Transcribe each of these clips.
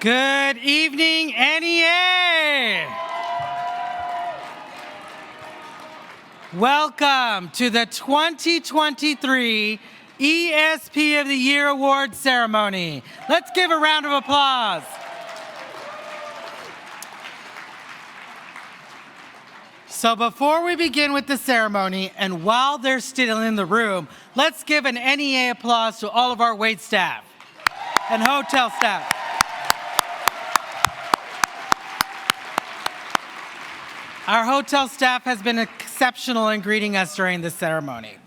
Good evening, NEA! Welcome to the 2023 ESP of the Year Award ceremony. Let's give a round of applause. So before we begin with the ceremony, and while they're still in the room, let's give an NEA applause to all of our wait staff and hotel staff. Our hotel staff has been exceptional in greeting us during this ceremony.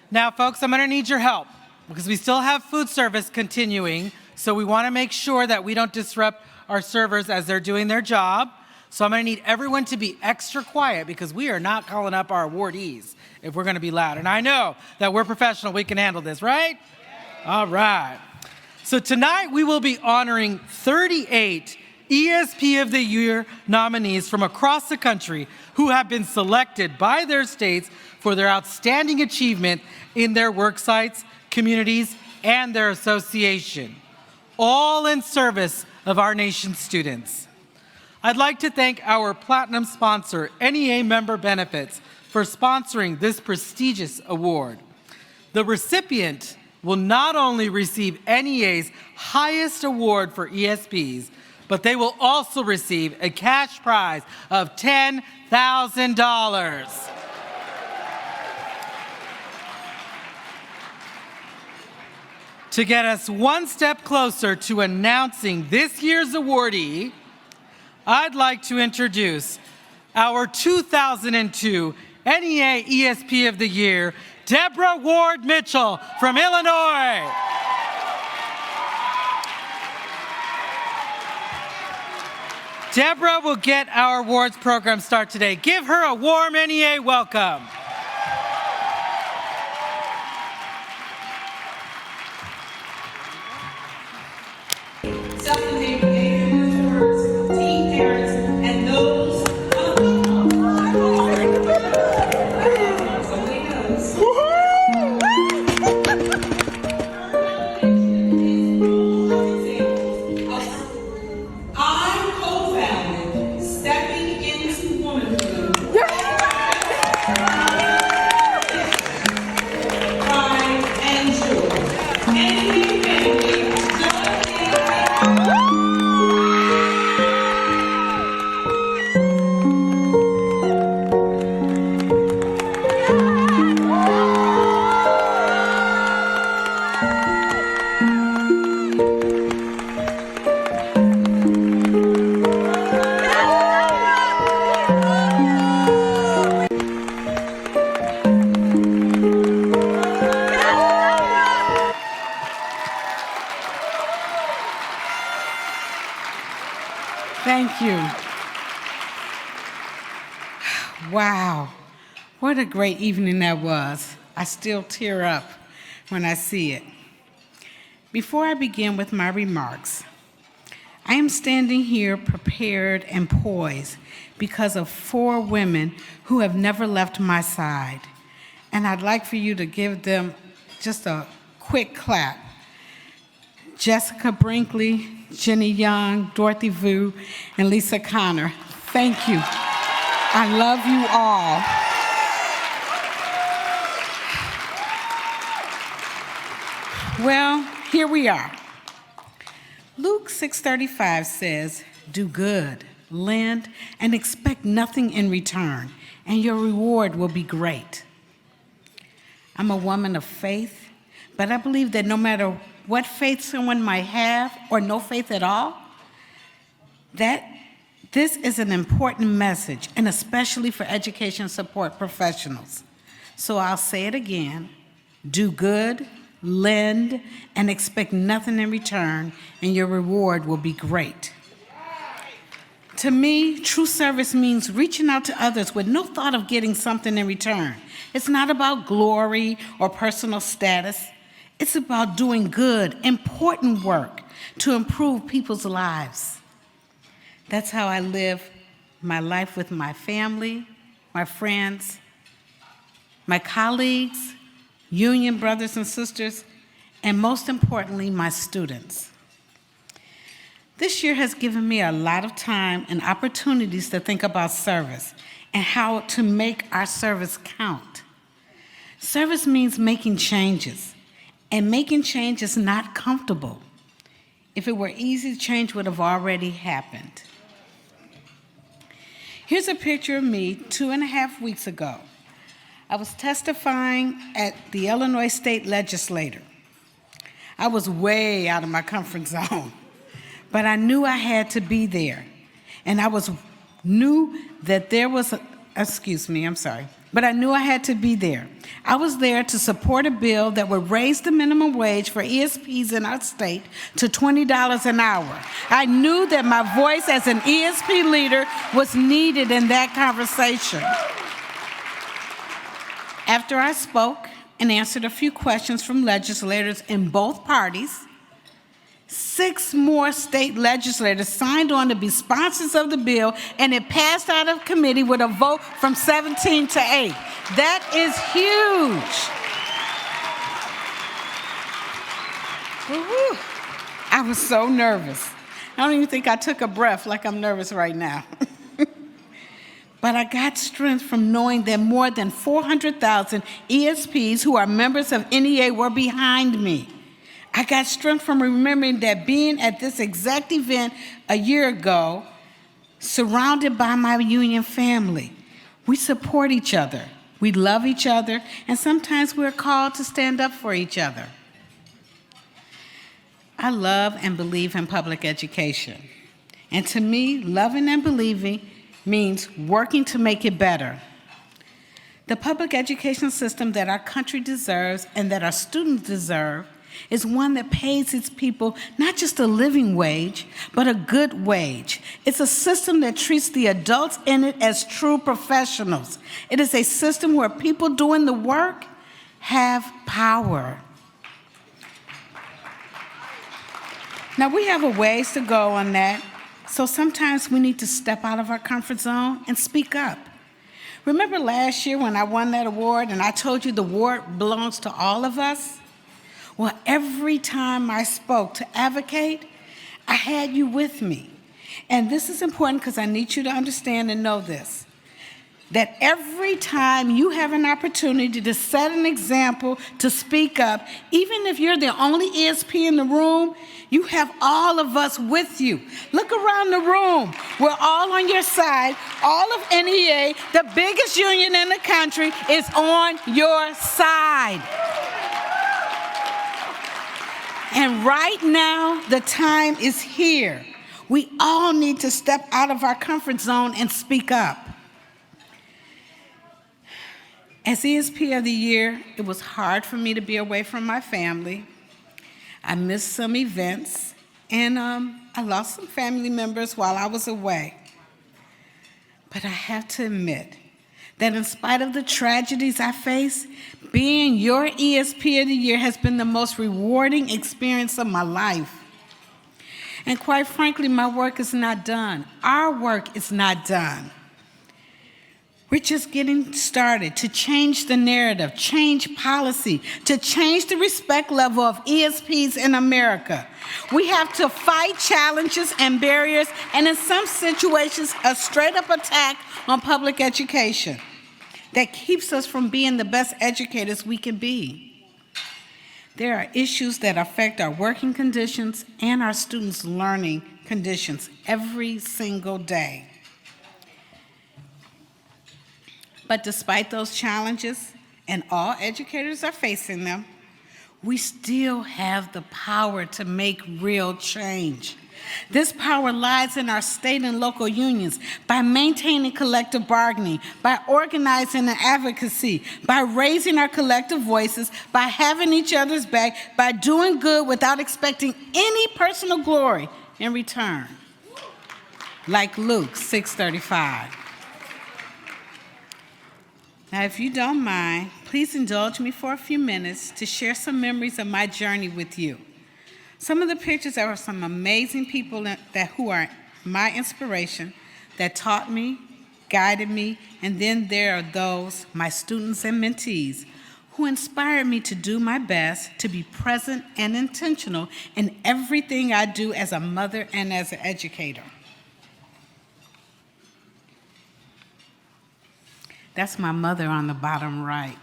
Now, folks, I'm going to need your help because we still have food service continuing, so we want to make sure that we don't disrupt our servers as they're doing their job. So I'm going to need everyone to be extra quiet because we are not calling up our awardees if we're going to be loud. And I know that we're professional. We can handle this, right? All right. So tonight we will be honoring 38 ESP of the Year nominees from across the country who have been selected by their states for their outstanding achievement in their work sites, communities, and their association, all in service of our nation's students. I'd like to thank our platinum sponsor, NEA Member Benefits, for sponsoring this prestigious award. The recipient will not only receive NEA's highest award for ESPs, but they will also receive a cash prize of $10,000. To get us one step closer to announcing this year's awardee, I'd like to introduce our 2002 NEA ESP of the Year, Deborah Ward Mitchell from Illinois. Deborah will get our awards program started today. Give her a warm NEA welcome. Self-named neighbors, teen parents, and those I co-founded Stepping Into Womanhood. Pride and joy. NEA family, Thank you. Wow, what a great evening that was. I still tear up when I see it. Before I begin with my remarks, I am standing here prepared and poised because of 4 women who have never left my side. And I'd like for you to give them just a quick clap. Jessica Brinkley, Jenny Young, Dorothy Vu, and Lisa Connor. Thank you. I love you all. Well, here we are. Luke 6:35 says, "Do good, lend, and expect nothing in return, and your reward will be great." I'm a woman of faith, but I believe that no matter what faith someone might have or no faith at all, that this is an important message, and especially for education support professionals. So I'll say it again: do good, lend, and expect nothing in return, and your reward will be great. To me, true service means reaching out to others with no thought of getting something in return. It's not about glory or personal status. It's about doing good, important work to improve people's lives. That's how I live my life with my family, my friends, my colleagues, union brothers and sisters, and most importantly, my students. This year has given me a lot of time and opportunities to think about service and how to make our service count. Service means making changes, and making change is not comfortable. If it were easy, change would have already happened. Here's a picture of me 2.5 weeks ago. I was testifying at the Illinois State Legislature. I was way out of my comfort zone, but I knew I had to be there. And I knew that there was, but I knew I had to be there. I was there to support a bill that would raise the minimum wage for ESPs in our state to $20 an hour. I knew that my voice as an ESP leader was needed in that conversation. After I spoke and answered a few questions from legislators in both parties, 6 more state legislators signed on to be sponsors of the bill, and it passed out of committee with a vote from 17 to 8. That is huge. Woo-hoo. I was so nervous. I don't even think I took a breath like I'm nervous right now. But I got strength from knowing that more than 400,000 ESPs who are members of NEA were behind me. I got strength from remembering that being at this exact event a year ago, surrounded by my union family. We support each other, we love each other, and sometimes we're called to stand up for each other. I love and believe in public education. And to me, loving and believing means working to make it better. The public education system that our country deserves and that our students deserve is one that pays its people not just a living wage, but a good wage. It's a system that treats the adults in it as true professionals. It is a system where people doing the work have power. Now, we have a ways to go on that, so sometimes we need to step out of our comfort zone and speak up. Remember last year when I won that award and I told you the award belongs to all of us? Well, every time I spoke to advocate, I had you with me. And this is important because I need you to understand and know this, that every time you have an opportunity to set an example, to speak up, even if you're the only ESP in the room, you have all of us with you. Look around the room. We're all on your side. All of NEA, the biggest union in the country, is on your side. And right now, the time is here. We all need to step out of our comfort zone and speak up. As ESP of the Year, it was hard for me to be away from my family. I missed some events, and I lost some family members while I was away. But I have to admit that in spite of the tragedies I face, being your ESP of the Year has been the most rewarding experience of my life. And quite frankly, my work is not done. Our work is not done. We're just getting started to change the narrative, change policy, to change the respect level of ESPs in America. We have to fight challenges and barriers, and in some situations, a straight-up attack on public education that keeps us from being the best educators we can be. There are issues that affect our working conditions and our students' learning conditions every single day. But despite those challenges, and all educators are facing them, we still have the power to make real change. This power lies in our state and local unions by maintaining collective bargaining, by organizing and advocacy, by raising our collective voices, by having each other's back, by doing good without expecting any personal glory in return. Like Luke 6:35. Now, if you don't mind, please indulge me for a few minutes to share some memories of my journey with you. Some of the pictures are of some amazing people who are my inspiration, that taught me, guided me, and then there are those, my students and mentees, who inspired me to do my best to be present and intentional in everything I do as a mother and as an educator. That's my mother on the bottom right.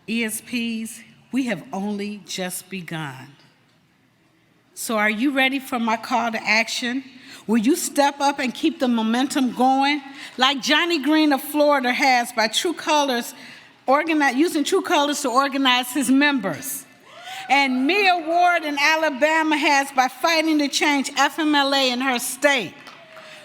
ESPs, we have only just begun. So are you ready for my call to action? Will you step up and keep the momentum going? Like Johnny Green of Florida has by using True Colors to organize his members. And Mia Ward in Alabama has by fighting to change FMLA in her state.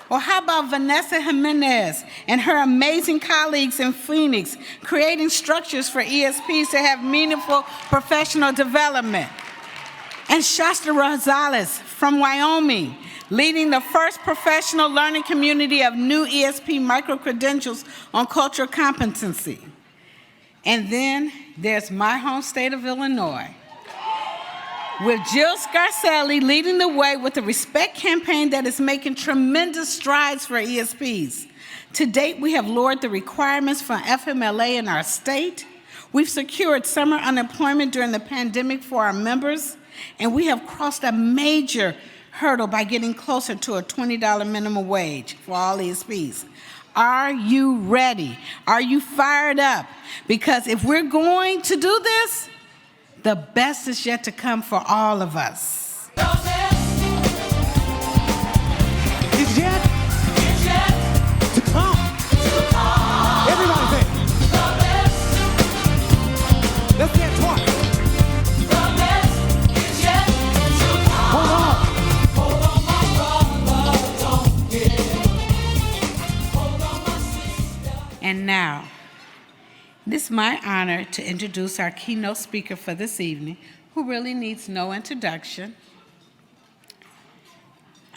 Or how about Vanessa Jimenez and her amazing colleagues in Phoenix, creating structures for ESPs to have meaningful professional development? And Shasta Rosales from Wyoming, leading the first professional learning community of new ESP micro-credentials on cultural competency. And then there's my home state of Illinois, with Jill Scarcelli leading the way with the Respect campaign that is making tremendous strides for ESPs. To date, we have lowered the requirements for FMLA in our state. We've secured summer unemployment during the pandemic for our members, and we have crossed a major hurdle by getting closer to a $20 minimum wage for all ESPs. Are you ready? Are you fired up? Because if we're going to do this, the best is yet to come for all of us. It's yet to come. Everybody say it. Let's say it twice. Hold on. And now, it is my honor to introduce our keynote speaker for this evening, who really needs no introduction,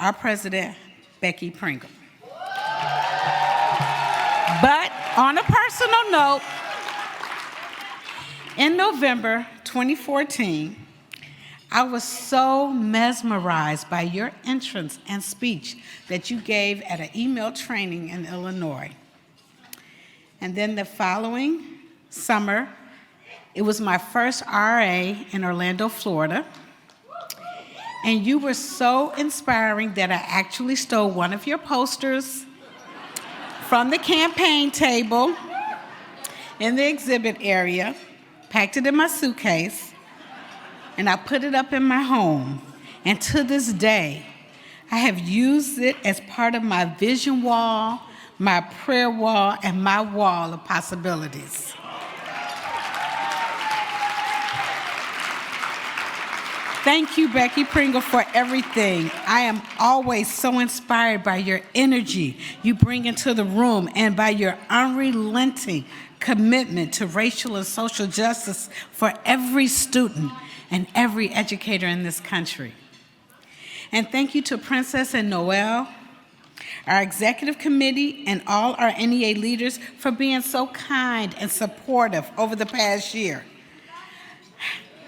our president, Becky Pringle. But on a personal note, in November 2014, I was so mesmerized by your entrance and speech that you gave at an email training in Illinois. And then the following summer, it was my first RA in Orlando, Florida. And you were so inspiring that I actually stole one of your posters from the campaign table in the exhibit area, packed it in my suitcase, and I put it up in my home. And to this day, I have used it as part of my vision wall, my prayer wall, and my wall of possibilities. Thank you, Becky Pringle, for everything. I am always so inspired by your energy you bring into the room and by your unrelenting commitment to racial and social justice for every student and every educator in this country. And thank you to Princess and Noel, our executive committee, and all our NEA leaders for being so kind and supportive over the past year.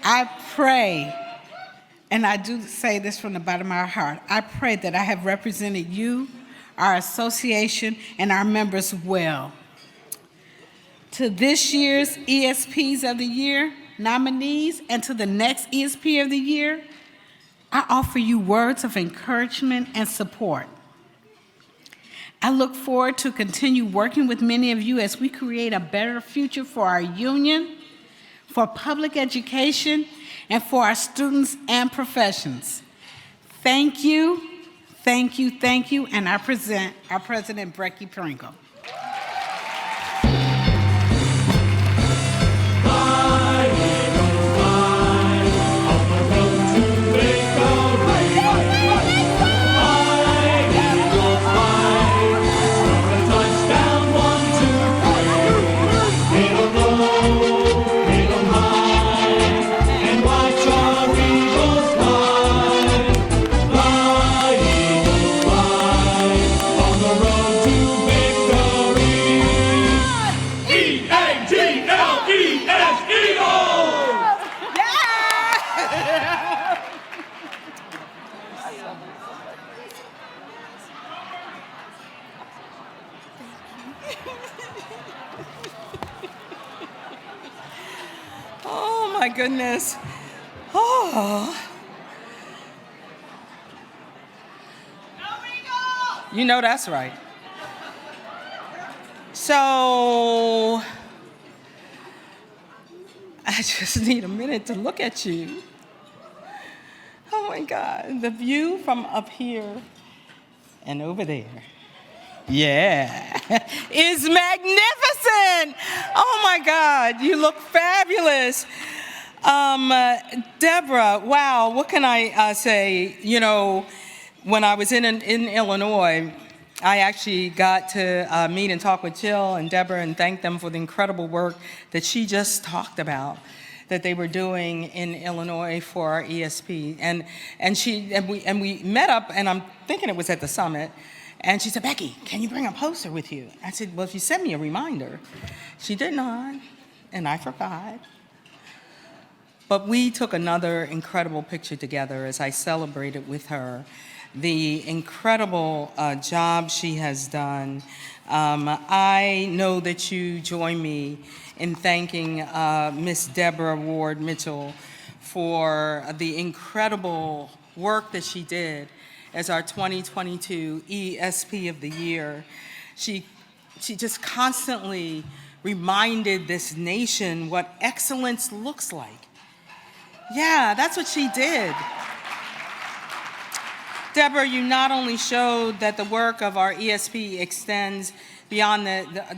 I pray, and I do say this from the bottom of my heart, I pray that I have represented you, our association, and our members well. To this year's ESPs of the Year nominees and to the next ESP of the Year, I offer you words of encouragement and support. I look forward to continue working with many of you as we create a better future for our union, for public education, and for our students and professions. Thank you, thank you, thank you, and I present our President, Becky Pringle. Victory! Oh my goodness. Oh. You know that's right. So, I just need a minute to look at you. Oh my God, the view from up here and over there. Yeah, is magnificent. Oh my God, you look fabulous. Deborah, wow, what can I say? You know, when I was in Illinois, I actually got to meet and talk with Jill and Deborah and thank them for the incredible work that she just talked about that they were doing in Illinois for our ESP. And we met up, and I'm thinking it was at the summit, and she said, Becky, can you bring a poster with you? I said, well, if you send me a reminder. She did not, and I forgot. But we took another incredible picture together as I celebrated with her the incredible job she has done. I know that you join me in thanking Miss Deborah Ward Mitchell for the incredible work that she did as our 2022 ESP of the Year. She just constantly reminded this nation what excellence looks like. Yeah, that's what she did. Deborah, you not only showed that the work of our ESP extends beyond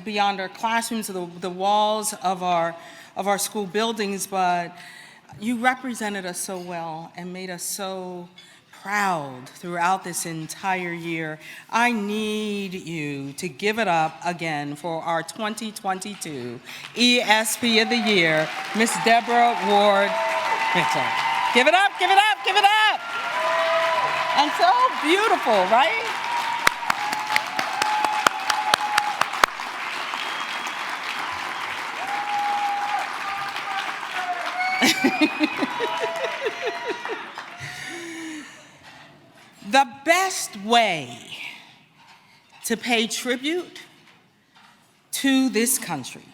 beyond our classrooms, the walls of our school buildings, but you represented us so well and made us so proud throughout this entire year. I need you to give it up again for our 2022 ESP of the Year, Miss Deborah Ward Mitchell. Give it up, give it up, give it up. And so beautiful, right? The best way to pay tribute to this country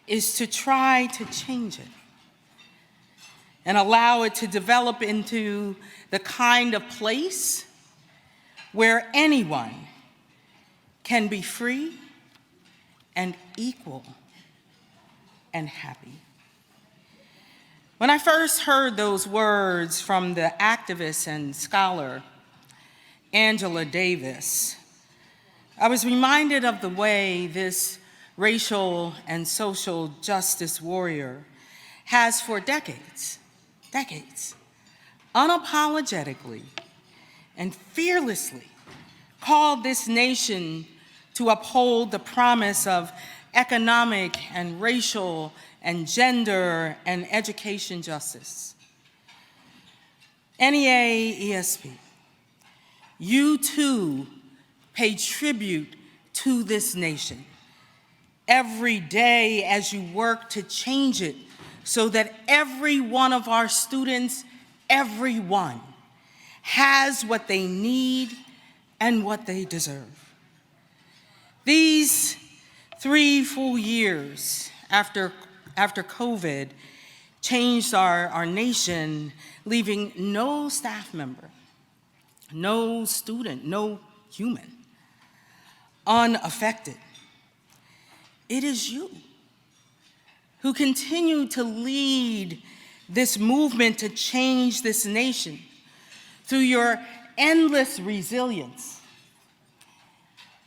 is to try to change it and allow it to develop into the kind of place where anyone can be free and equal and happy. When I first heard those words from the activist and scholar Angela Davis, I was reminded of the way this racial and social justice warrior has for decades, unapologetically and fearlessly called this nation to uphold the promise of economic and racial and gender and education justice. NEA ESP, you too pay tribute to this nation every day as you work to change it so that every one of our students, everyone, has what they need and what they deserve. These 3 full years after COVID changed our nation, leaving no staff member, no student, no human unaffected. It is you who continue to lead this movement to change this nation through your endless resilience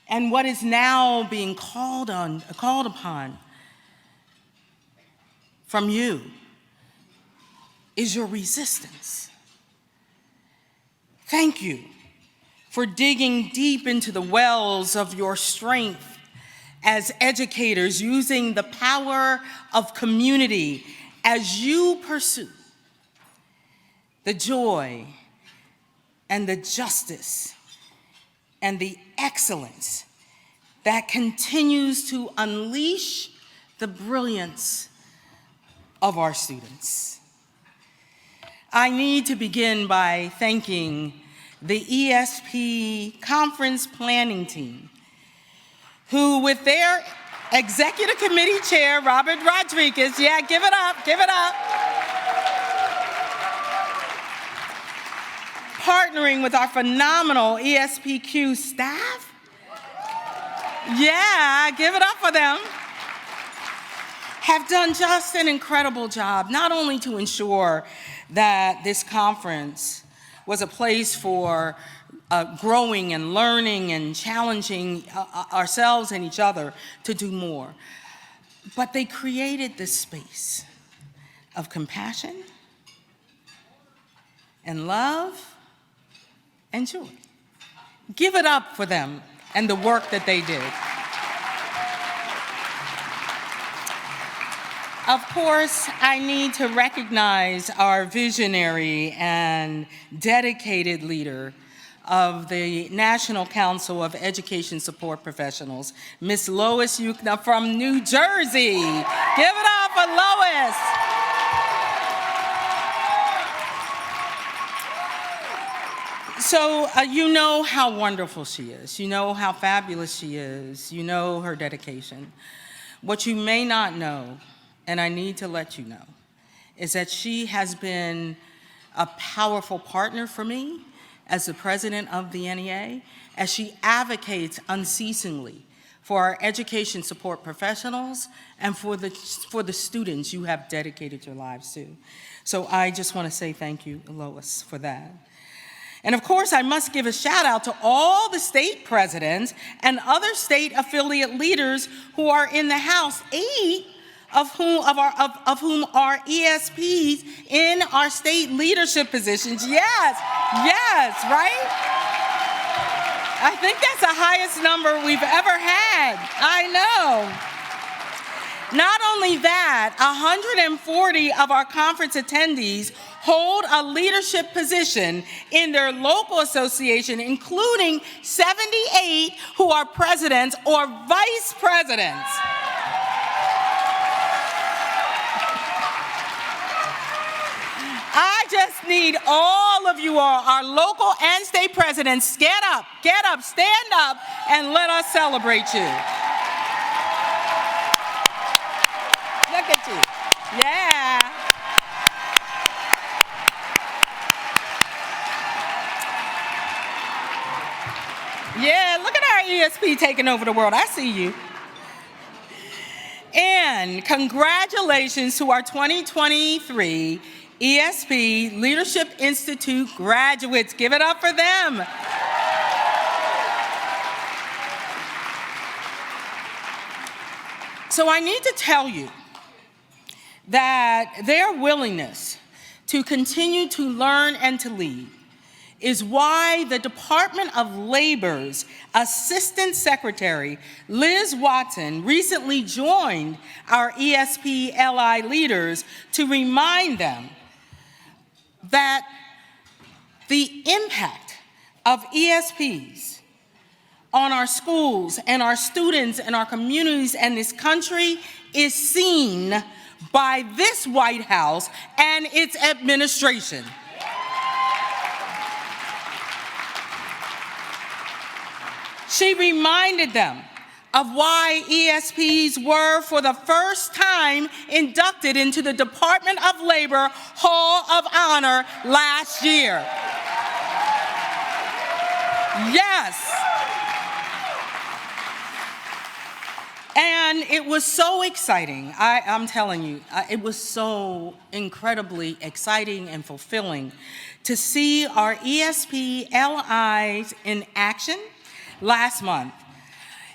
and what is now being called upon from you is your resistance. Thank you for digging deep into the wells of your strength as educators, using the power of community as you pursue the joy and the justice and the excellence that continues to unleash the brilliance of our students. I need to begin by thanking the ESP Conference planning team, who with their Executive Committee Chair Robert Rodriguez. Yeah, give it up, give it up. Partnering with our phenomenal ESPQ staff. Yeah, give it up for them. Have done just an incredible job, not only to ensure that this conference was a place for growing and learning and challenging ourselves and each other to do more, but they created this space of compassion and love and joy. Give it up for them and the work that they did. Of course, I need to recognize our visionary and dedicated leader of the National Council of Education Support Professionals, Ms. Lois Yukna from New Jersey. Give it up for Lois. So you know how wonderful she is. You know how fabulous she is. You know her dedication. What you may not know, and I need to let you know, is that she has been a powerful partner for me as the president of the NEA, as she advocates unceasingly for our education support professionals and for the students you have dedicated your lives to. So I just want to say thank you, Lois, for that. And of course, I must give a shout out to all the state presidents and other state affiliate leaders who are in the House, 8 of whom are ESPs in our state leadership positions. Yes, yes, right? I think that's the highest number we've ever had. I know. Not only that, 140 of our conference attendees hold a leadership position in their local association, including 78 who are presidents or vice presidents. I just need all of you all, our local and state presidents, get up, stand up, and let us celebrate you. Look at you. Yeah. Yeah, look at our ESP taking over the world. I see you. And congratulations to our 2023 ESP Leadership Institute graduates. Give it up for them. So I need to tell you that their willingness to continue to learn and to lead is why the Department of Labor's Assistant Secretary, Liz Watson, recently joined our ESP LI leaders to remind them that the impact of ESPs on our schools and our students and our communities and this country is seen by this White House and its administration. She reminded them of why ESPs were, for the first time, inducted into the Department of Labor Hall of Honor last year. Yes. And it was so exciting. I'm telling you, it was so incredibly exciting and fulfilling to see our ESP LIs in action last month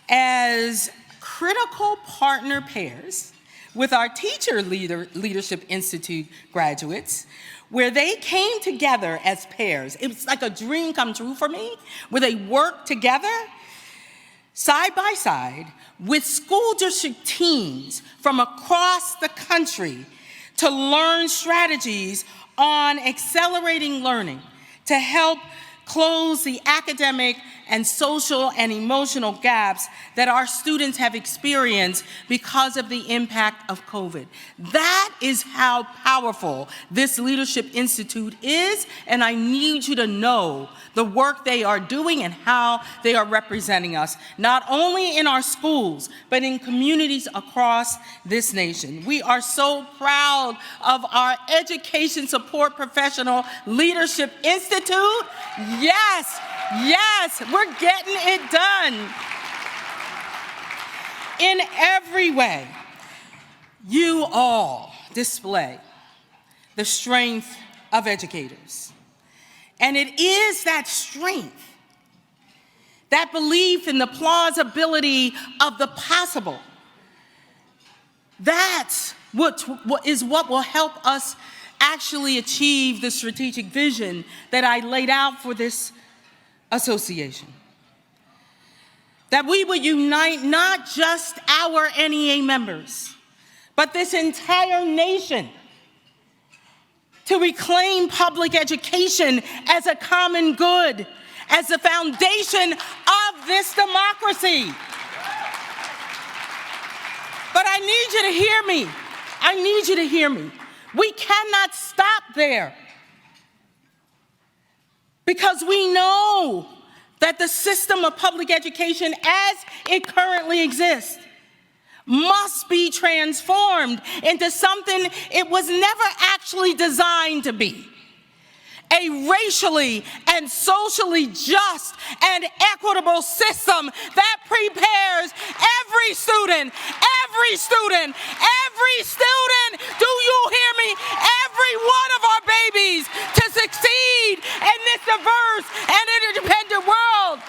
as critical partner pairs with our Teacher Leadership Institute graduates, where they came together as pairs. It was like a dream come true for me, where they worked together side by side with school district teams from across the country to learn strategies on accelerating learning to help close the academic and social and emotional gaps that our students have experienced because of the impact of COVID. That is how powerful this Leadership Institute is, and I need you to know the work they are doing and how they are representing us, not only in our schools, but in communities across this nation. We are so proud of our Education Support Professional Leadership Institute. Yes, yes, we're getting it done. In every way, you all display the strength of educators. And it is that strength, that belief in the plausibility of the possible, that's what will help us actually achieve the strategic vision that I laid out for this association. That we would unite not just our NEA members, but this entire nation to reclaim public education as a common good, as the foundation of this democracy. But I need you to hear me. I need you to hear me. We cannot stop there, because we know that the system of public education as it currently exists must be transformed into something it was never actually designed to be. A racially and socially just and equitable system that prepares every student, do you hear me? Every one of our babies to succeed in this diverse and interdependent world.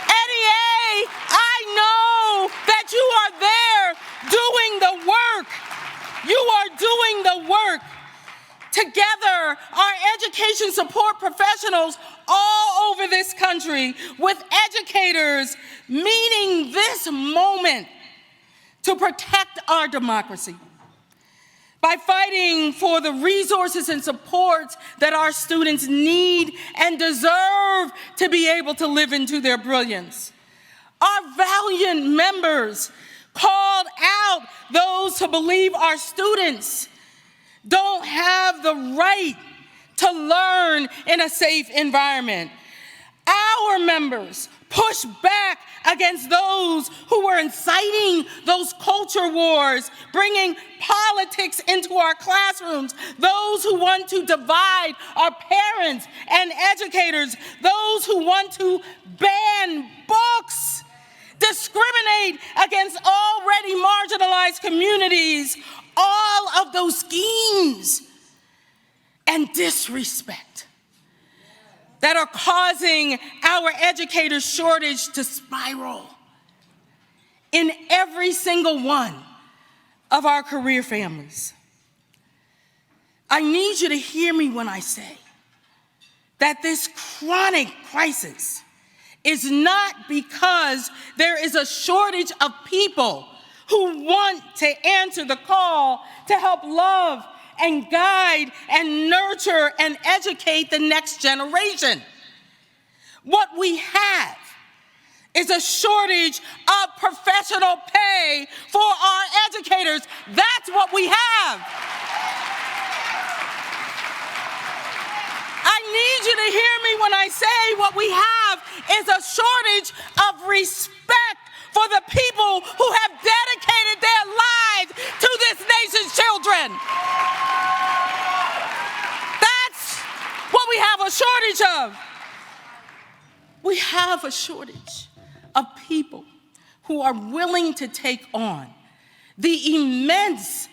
NEA, I know that you are there doing the work. You are doing the work. Together, our education support professionals all over this country, with educators meeting this moment to protect our democracy by fighting for the resources and supports that our students need and deserve to be able to live into their brilliance. Our valiant members called out those who believe our students don't have the right to learn in a safe environment. Our members push back against those who were inciting those culture wars, bringing politics into our classrooms, those who want to divide our parents and educators, those who want to ban books, discriminate against already marginalized communities. All of those schemes and disrespect that are causing our educator shortage to spiral in every single one of our career families. I need you to hear me when I say that this chronic crisis is not because there is a shortage of people who want to answer the call to help love and guide and nurture and educate the next generation. What we have is a shortage of professional pay for our educators. That's what we have. I need you to hear me when I say what we have is a shortage of respect for the people who have dedicated their lives to this nation's children. That's what we have a shortage of. We have a shortage of people who are willing to take on the immense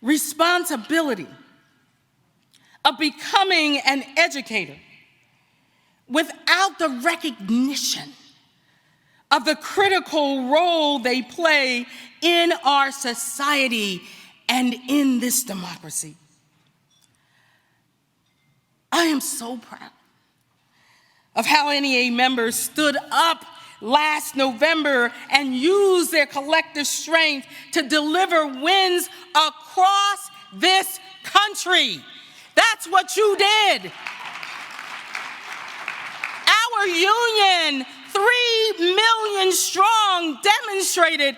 responsibility of becoming an educator without the recognition of the critical role they play in our society and in this democracy. I am so proud of how NEA members stood up last November and used their collective strength to deliver wins across this country. That's what you did. Our union, 3 million strong, demonstrated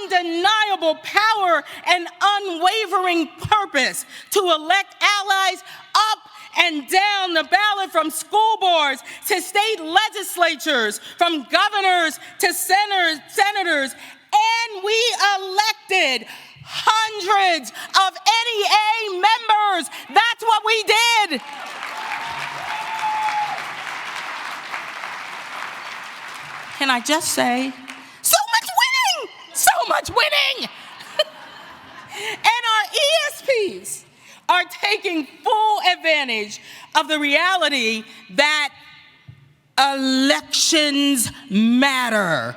undeniable power and unwavering purpose to elect allies up and down the ballot, from school boards to state legislatures, from governors to senators, and we elected hundreds of NEA members. That's what we did. Can I just say, so much winning! And our ESPs are taking full advantage of the reality that elections matter.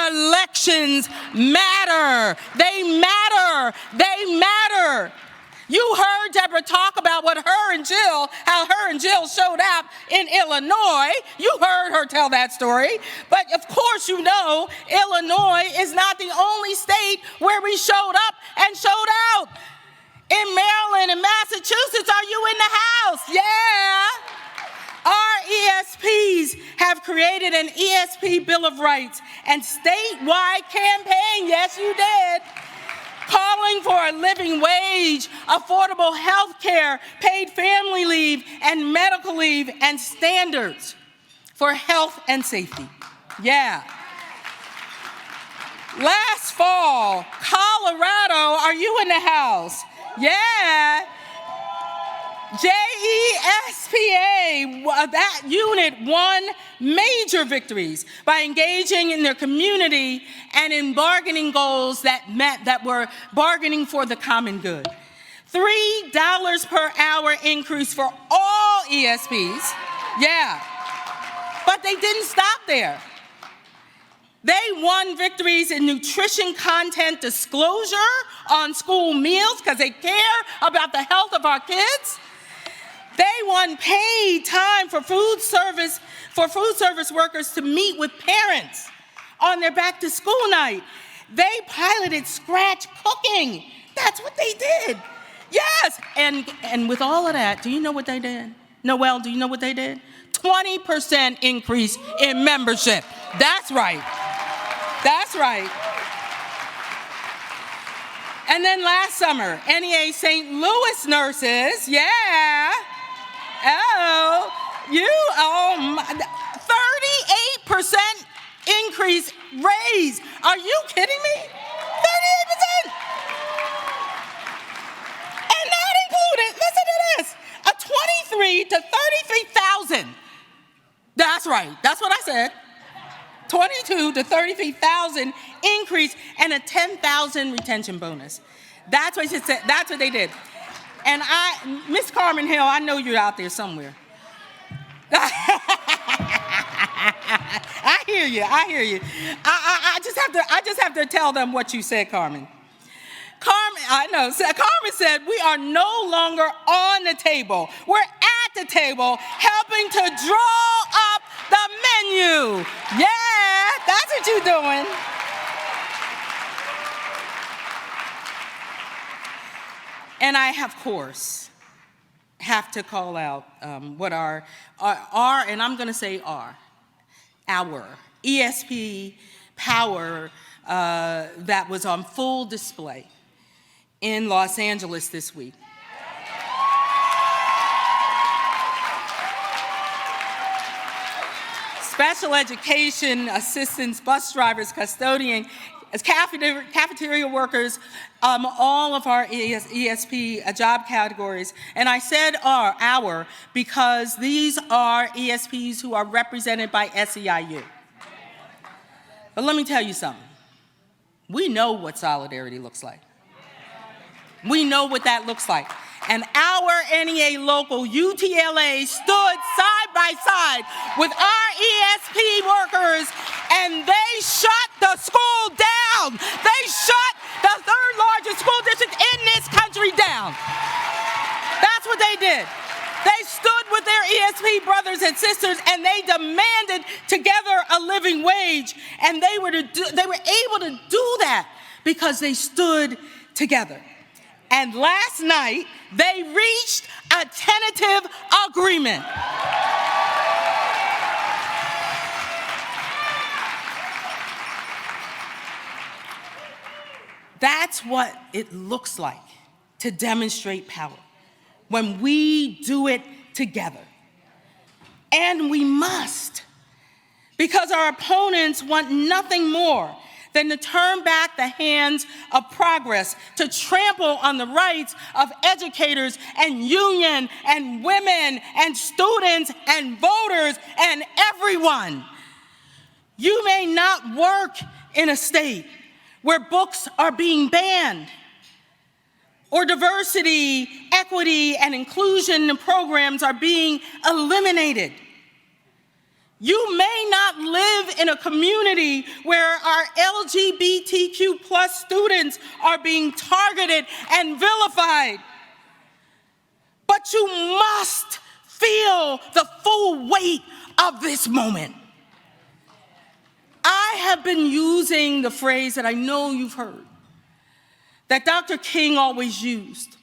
Elections matter. They matter. They matter. You heard Deborah talk about how her and Jill showed up in Illinois. You heard her tell that story. But of course you know Illinois is not the only state where we showed up and showed out. In Maryland and Massachusetts, are you in the house? Yeah. Our ESPs have created an ESP Bill of Rights and statewide campaign, yes you did, calling for a living wage, affordable health care, paid family leave, and medical leave, and standards for health and safety. Yeah. Last fall, Colorado, are you in the house? Yeah. JESPA, that unit won major victories by engaging in their community and in bargaining goals that were bargaining for the common good. $3 per hour increase for all ESPs. Yeah. But they didn't stop there. They won victories in nutrition content disclosure on school meals because they care about the health of our kids. They won paid time for food service workers to meet with parents on their back to school night. They piloted scratch cooking. That's what they did. Yes, and with all of that, do you know what they did? Noelle, do you know what they did? 20% increase in membership. That's right. That's right. And then last summer, NEA St. Louis nurses, yeah. 38% increase raise. Are you kidding me? 38%. And that included, listen to this, a 23 to 33,000. That's right. That's what I said. 22 to 33,000 increase and a 10,000 retention bonus. That's what she said. That's what they did. And Miss Carmen Hill, I know you're out there somewhere. I hear you. I just have to tell them what you said, Carmen. Carmen said we are no longer on the table. We're at the table helping to draw up the menu. Yeah, that's what you're doing. And I, of course, have to call out what our, and I'm going to say our ESP power that was on full display in Los Angeles this week. Special education assistants, bus drivers, custodians, cafeteria workers, all of our ESP job categories. And I said our because these are ESPs who are represented by SEIU. But let me tell you something. We know what solidarity looks like. We know what that looks like. And our NEA local UTLA stood side by side with our ESP workers, and they shut the school down. They shut the third largest school district in this country down. That's what they did. They stood with their ESP brothers and sisters, and they demanded together a living wage, and they were able to do that because they stood together. And last night, they reached a tentative agreement. That's what it looks like to demonstrate power, when we do it together. And we must, because our opponents want nothing more than to turn back the hands of progress, to trample on the rights of educators and union and women and students and voters and everyone. You may not work in a state where books are being banned, or diversity, equity, and inclusion programs are being eliminated. You may not live in a community where our LGBTQ plus students are being targeted and vilified, but you must feel the full weight of this moment. I have been using the phrase that I know you've heard, that Dr. King always used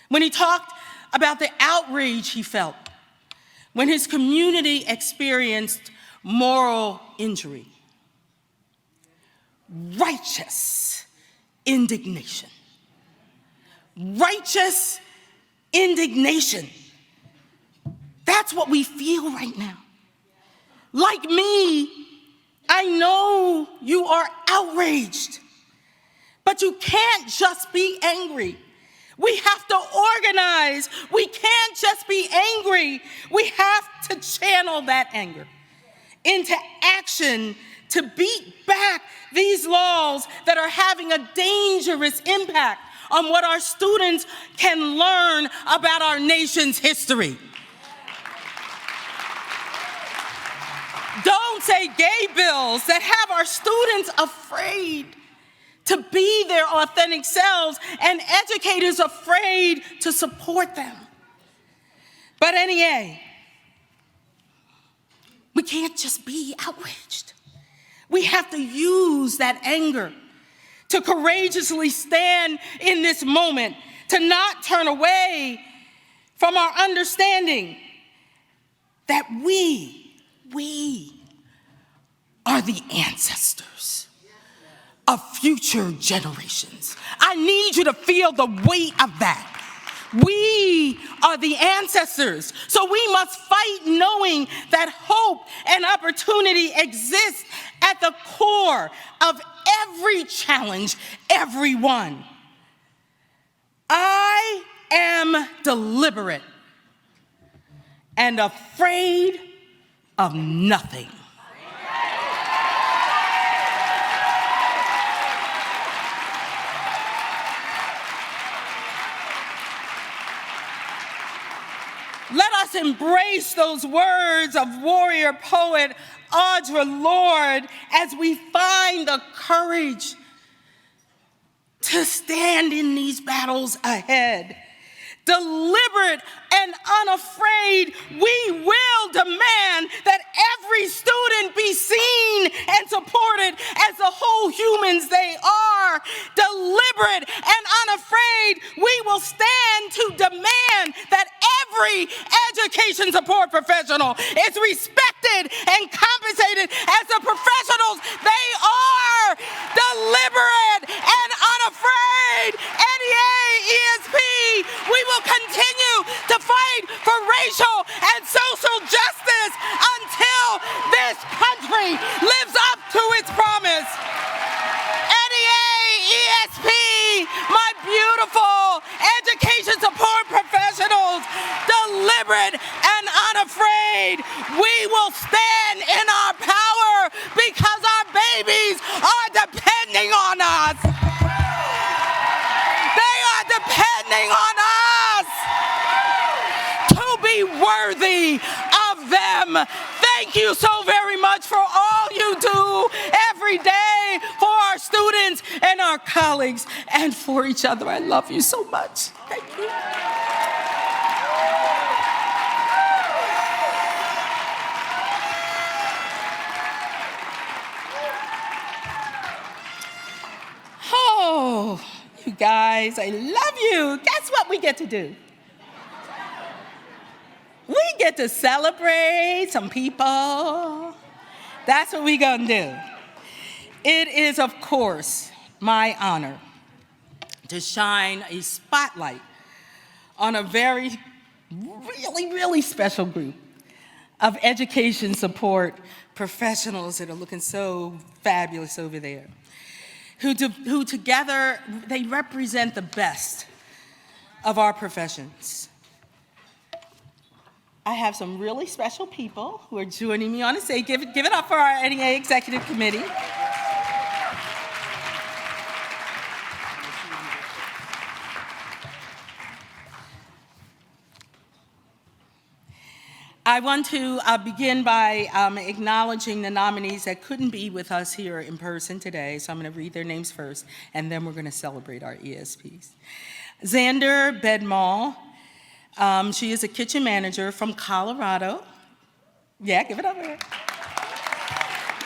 when he talked about the outrage he felt when his community experienced moral injury. Righteous indignation. Righteous indignation. That's what we feel right now. Like me, I know you are outraged. But you can't just be angry. We have to organize. We can't just be angry. We have to channel that anger into action to beat back these laws that are having a dangerous impact on what our students can learn about our nation's history. Don't say gay bills that have our students afraid to be their authentic selves, and educators afraid to support them. But NEA, we can't just be outraged. We have to use that anger to courageously stand in this moment, to not turn away from our understanding that we are the ancestors of future generations. I need you to feel the weight of that. We are the ancestors, so we must fight knowing that hope and opportunity exist at the core of every challenge, every one. I am deliberate and afraid of nothing. Let us embrace those words of warrior poet Audre Lorde as we find the courage to stand in these battles ahead. Deliberate and unafraid, we will demand that every student be seen and supported as the whole humans they are. Deliberate and unafraid, we will stand to demand that every education support professional is respected and compensated as the professionals they are. Deliberate and unafraid, NEA ESP, we will continue to fight for racial and social justice until this country lives up to its promise. NEA ESP, my beautiful education support professionals, deliberate and unafraid, we will stand in our power because our babies are depending on us. They are depending on us to be worthy of them. Thank you so very much for all you do every day for our students and our colleagues and for each other. I love you so much. Thank you. Oh, you guys, I love you. Guess what we get to do? We get to celebrate some people. That's what we're gonna do. It is, of course, my honor to shine a spotlight on a very, really special group of education support professionals that are looking so fabulous over there, who together, they represent the best of our professions. I have some really special people who are joining me on the stage. Give it up for our NEA Executive Committee. I want to begin by acknowledging the nominees that couldn't be with us here in person today, so I'm going to read their names first, and then we're going to celebrate our ESPs. Xander Bedmall, she is a kitchen manager from Colorado. Yeah, give it up here.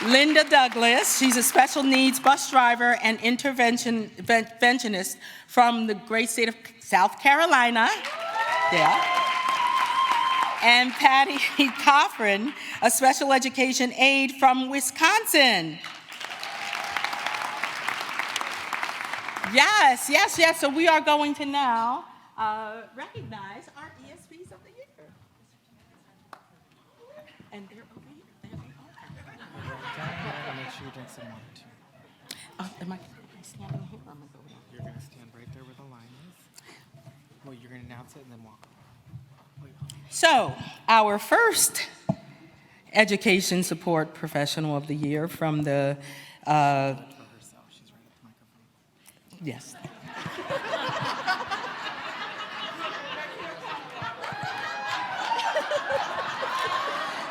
Linda Douglas, she's a special needs bus driver and interventionist from the great state of South Carolina. Yeah. And Patty Coffrin, a special education aide from Wisconsin. Yes. So we are going to now recognize our ESPs of the year. And they're over here. Make sure you drink some water too. Am I standing here or am I going down? You're gonna stand right there where the line is. Well, you're gonna announce it and then walk. So, our first education support professional of the year from the, yes.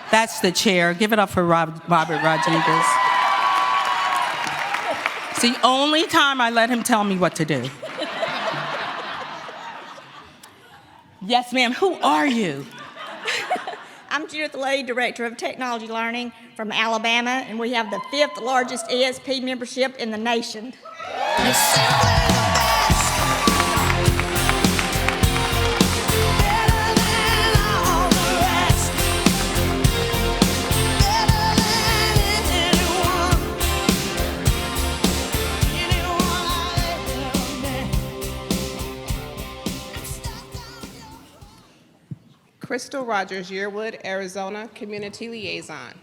That's the chair. Give it up for Robert Rodriguez. It's the only time I let him tell me what to do. Yes, ma'am. Who are you? I'm Judith Lee, Director of Technology Learning from Alabama, and we have the 5th largest ESP membership in the nation. Crystal Rogers, Yearwood, Arizona, Community Liaison.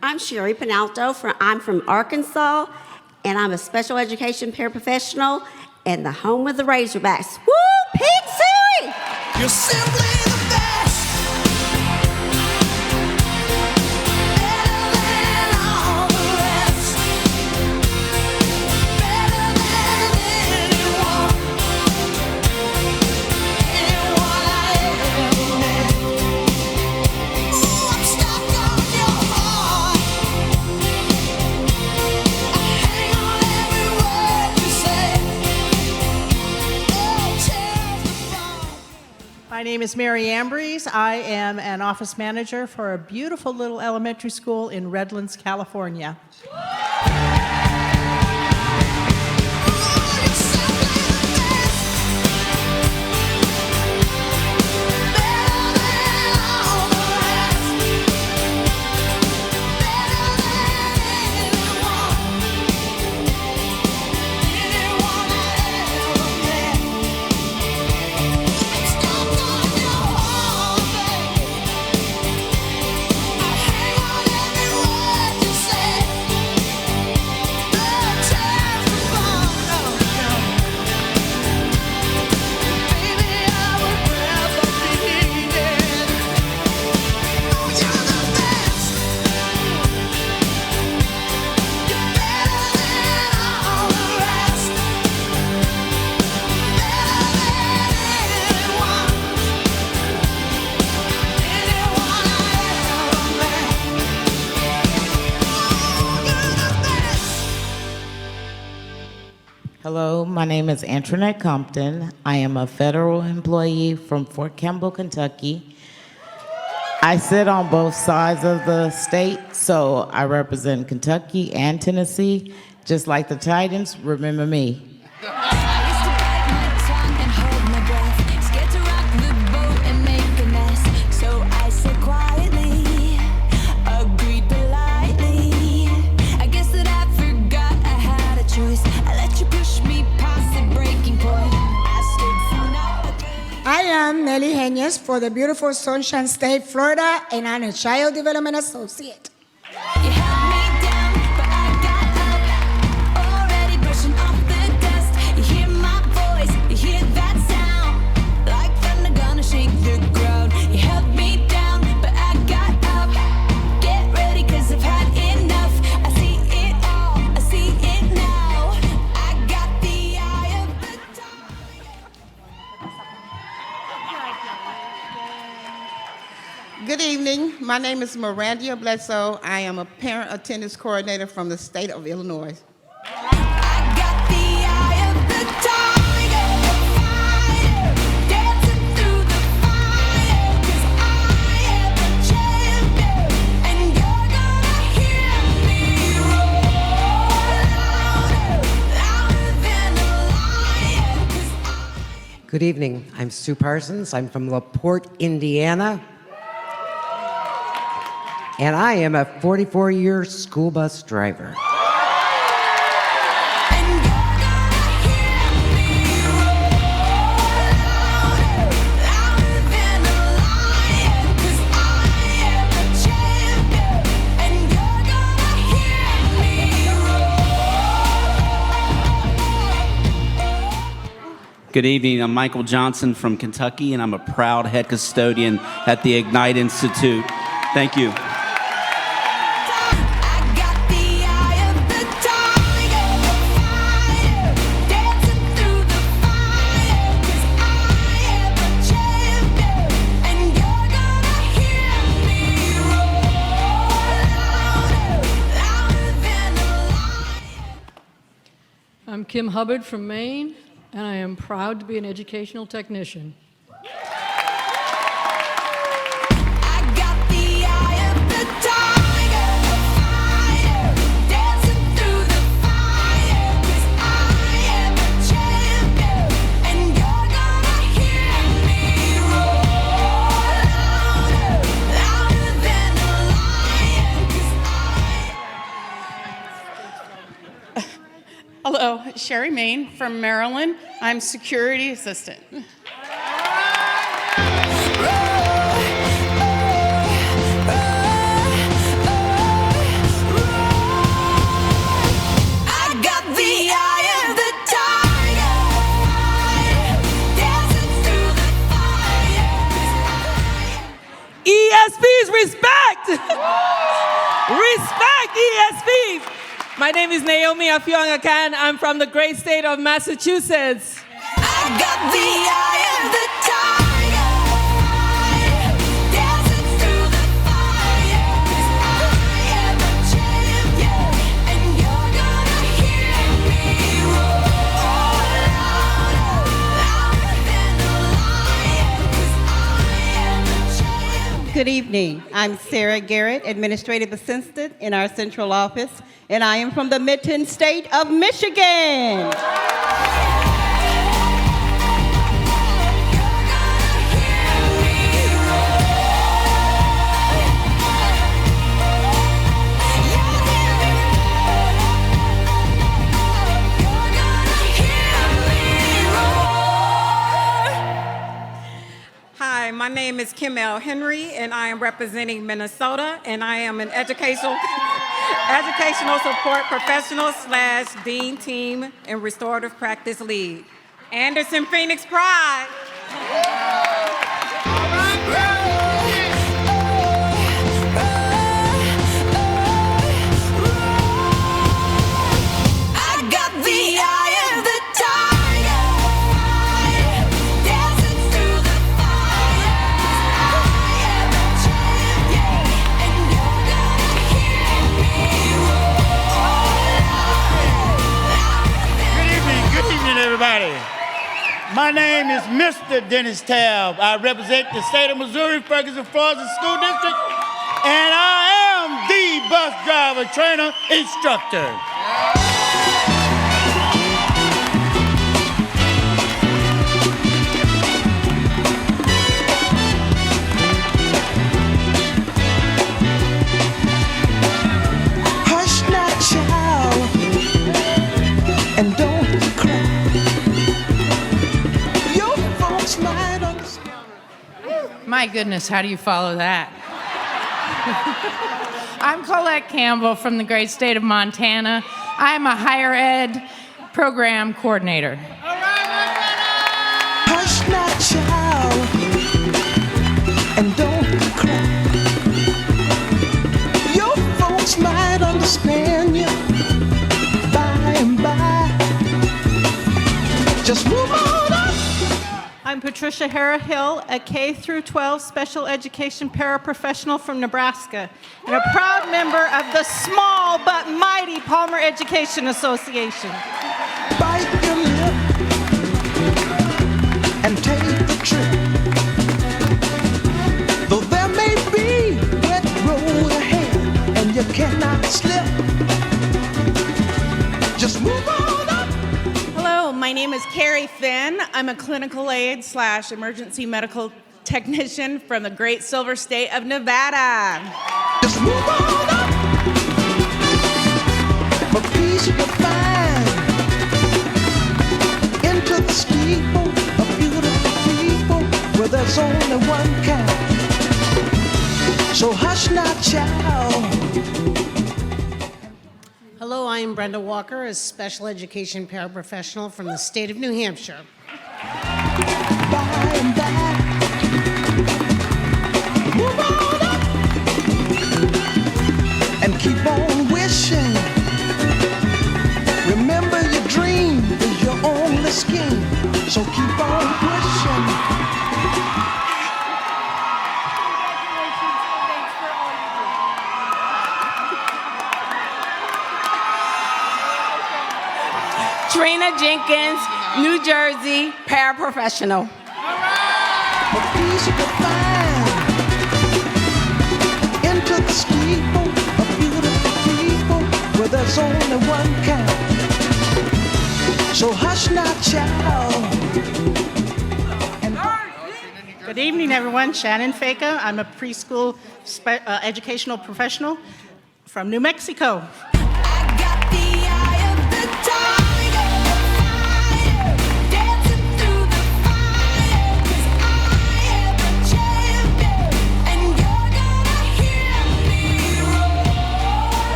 I'm Sherry Penalto. I'm from Arkansas, and I'm a special education paraprofessional and the home of the Razorbacks. Woo, Pig Suey! You're simply the best. Better than all the rest. Better than anyone. Anyone I ever met. Ooh, I'm stuck on your heart. I hang on every word you say. My name is Mary Ambrose. I am an office manager for a beautiful little elementary school in Redlands, California. Hello, my name is Antoinette Compton. I am a federal employee from Fort Campbell, Kentucky. I sit on both sides of the state, so I represent Kentucky and Tennessee. Just like the Titans, remember me. I am Nelly Henyes for the beautiful Sunshine State, Florida, and I'm a Child Development Associate. Good evening. My name is Miranda Bledsoe. I am a parent attendance coordinator from the state of Illinois. Good evening. I'm Sue Parsons. I'm from LaPorte, Indiana. And I am a 44-year school bus driver. Good evening. I'm Michael Johnson from Kentucky, and I'm a proud head custodian at the Ignite Institute. Thank you. I'm Kim Hubbard from Maine, and I am proud to be an educational technician. Hello, Sherry Main from Maryland. I'm security assistant. ESPs, respect! Respect, ESPs! My name is Naomi Afionga-Kan. I'm from the great state of Massachusetts. I got the eye of the tiger, dancing through the fire, 'cause I am a champion, and you're gonna hear me roar louder, louder than a lion, 'cause I am a champion. Good evening. I'm Sarah Garrett, Administrative Assistant in our central office, and I am from the Mitten State of Michigan. Hi, my name is Kim L. Henry, and I am representing Minnesota, and I am an educational support professional / Dean Team and Restorative Practice Lead. Anderson Phoenix Pride. I got the eye of the tiger, dancing through the fire. I am a champion, and you're gonna hear me roar. Good evening, everybody. My name is Mr. Dennis Tabb. I represent the state of Missouri, Ferguson, Florida School District, and I am the bus driver, trainer, instructor. Hush now, child, and don't cry. Your folks might understand. My goodness, how do you follow that? I'm Colette Campbell from the great state of Montana. I'm a higher ed program coordinator. Hush now, child, and don't cry. Your folks might understand you by and by. Just move on up. I'm Patricia Hara Hill, a K through 12 special education paraprofessional from Nebraska, and a proud member of the small but mighty Palmer Education Association. Bite your lip and take the trip. Though there may be wet road ahead and you cannot slip, just move on up. Hello, my name is Carrie Finn. I'm a clinical aide / emergency medical technician from the great silver state of Nevada. Just move on up. For peace you'll find into the steeple of beautiful people where there's only one kind. So hush now, child. Hello, I am Brenda Walker, a special education paraprofessional from the state of New Hampshire. By and by, move on up and keep on wishing. Remember, your dream is your only scheme, so keep on pushing. Trina Jenkins, New Jersey, paraprofessional. The peace you can find into the steeple of beautiful people where there's only one kind. So hush now, child. Good evening, everyone. Shannon Faca. I'm a preschool educational professional from New Mexico.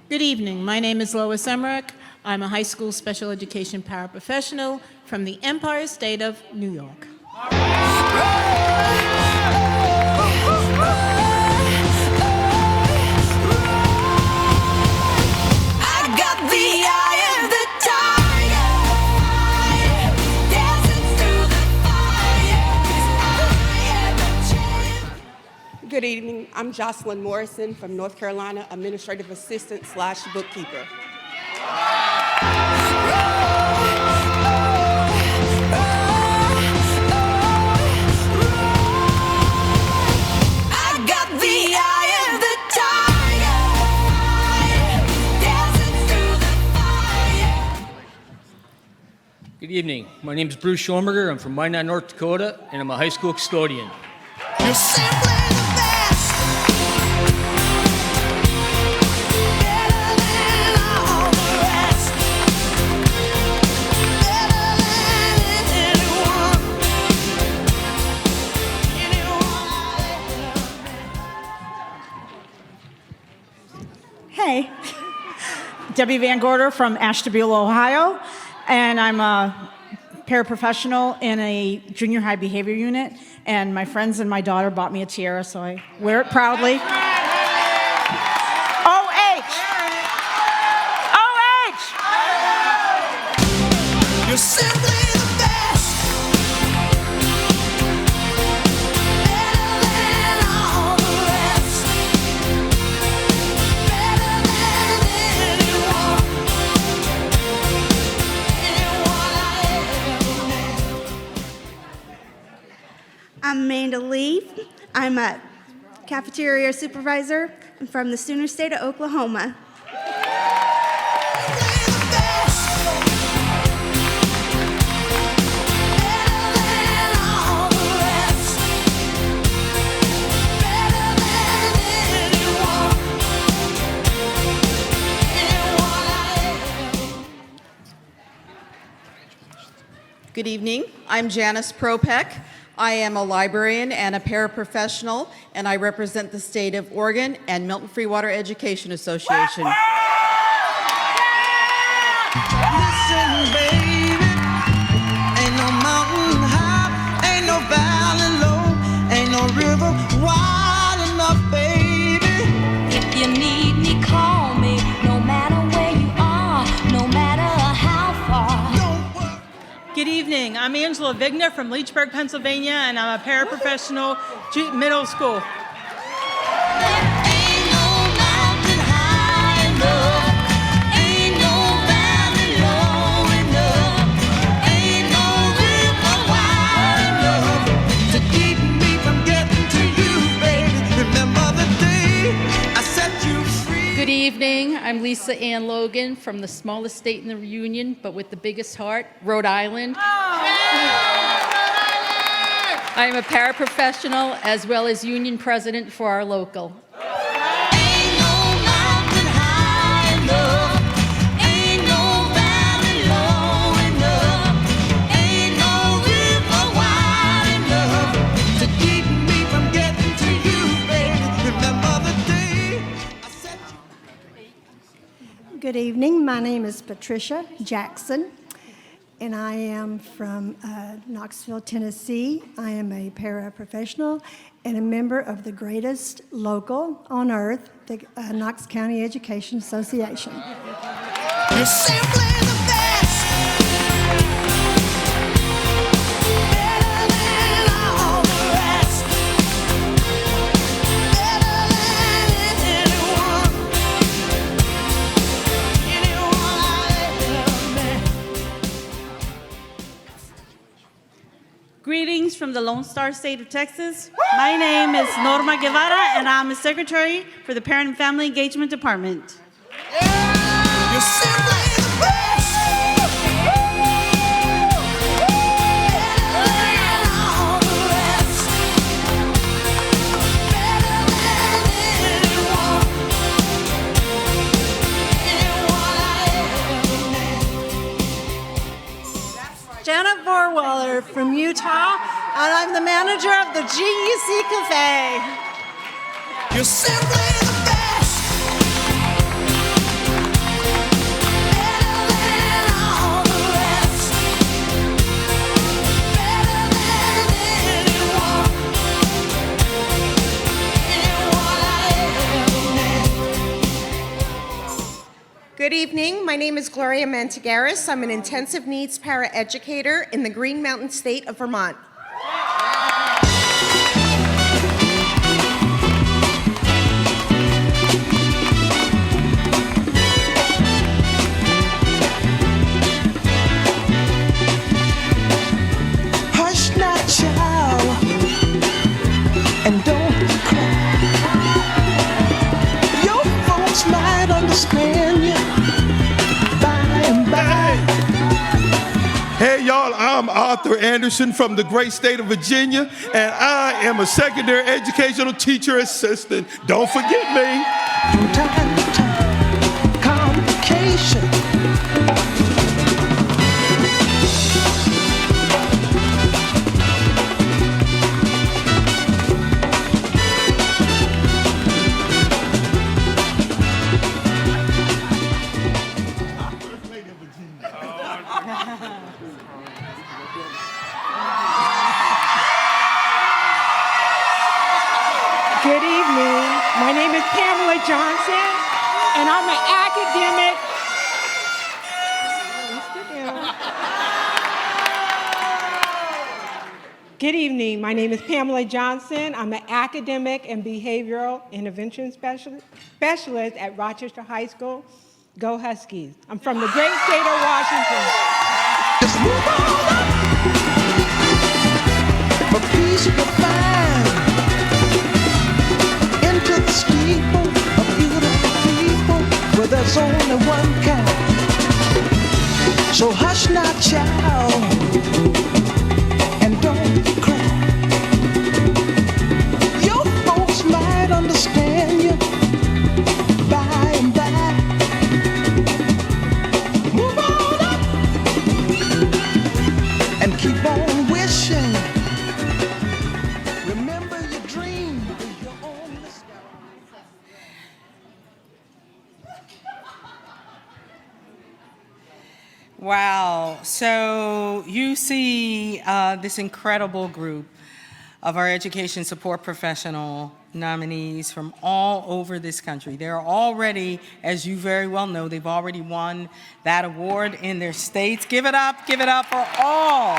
Good evening. My name is Lois Emmerich. I'm a high school special education paraprofessional from the Empire State of New York. I got the eye of the tiger, dancing through the fire, 'cause I am a champion. Good evening. I'm Jocelyn Morrison from North Carolina, administrative assistant / bookkeeper. I got the eye of the tiger, dancing through the fire. Good evening. My name is Bruce Schomberger. I'm from Minot, North Dakota, and I'm a high school custodian. You're simply the best, better than all the rest, better than anyone, Hey, Debbie Van Gorder from Ashtabula, Ohio, and I'm a paraprofessional in a junior high behavior unit, and my friends and my daughter bought me a tiara, so I wear it proudly. OH! OH! you're simply the best, better than all the rest, better than anyone, I'm Amanda Lee. I'm a cafeteria supervisor. I'm from the Sooner State of Oklahoma. Good evening. I'm Janice Propek. I am a librarian and a paraprofessional, and I represent the state of Oregon and Milton Free Water Education Association. Listen, baby, ain't no mountain high, ain't no valley low, ain't no river wide enough, baby. If you need me, call me. No matter where you are, no matter how far. Good evening. I'm Angela Vigna from Leechburg, Pennsylvania, and I'm a paraprofessional middle school. Good evening. I'm Lisa Ann Logan from the smallest state in the Union, but with the biggest heart, Rhode Island. I am a paraprofessional as well as union president for our local. Good evening. My name is Patricia Jackson, and I am from Knoxville, Tennessee. I am a paraprofessional and a member of the greatest local on earth, the Knox County Education Association. You're simply the best. Better than all the rest. Better than anyone. Greetings from the Lone Star State of Texas. My name is Norma Guevara, and I'm a secretary for the Parent and Family Engagement Department. You're simply the best. Better than all the rest. Better than anyone. Anyone I ever met. Janet Vorwaller from Utah, and I'm the manager of the GUC Cafe. You're simply the best. Better than all the rest. Better than anyone. Anyone I ever met. Good evening. My name is Gloria Mantagaris. I'm an intensive needs paraeducator in the Green Mountain State of Vermont. Hush now, child, and don't cry. Your folks might understand you by and by. Hey y'all, I'm Arthur Anderson from the great state of Virginia, and I am a secondary educational teacher assistant. Don't forget me. From time to time, complication. Good evening. My name is Pamella Johnson, and I'm an academic. Good evening. My name is Pamella Johnson. I'm an academic and behavioral intervention specialist at Rochester High School. Go Huskies. I'm from the great state of Washington. Just move on up. for peace you'll find. Into the steeple of beautiful people where there's only one kind. So hush now, child, and don't cry. Your folks might understand you by and by. Move on up and keep on wishing. Remember your dream is your only star. Wow. So you see this incredible group of our education support professional nominees from all over this country. They're already, as you very well know, they've already won that award in their states. Give it up for all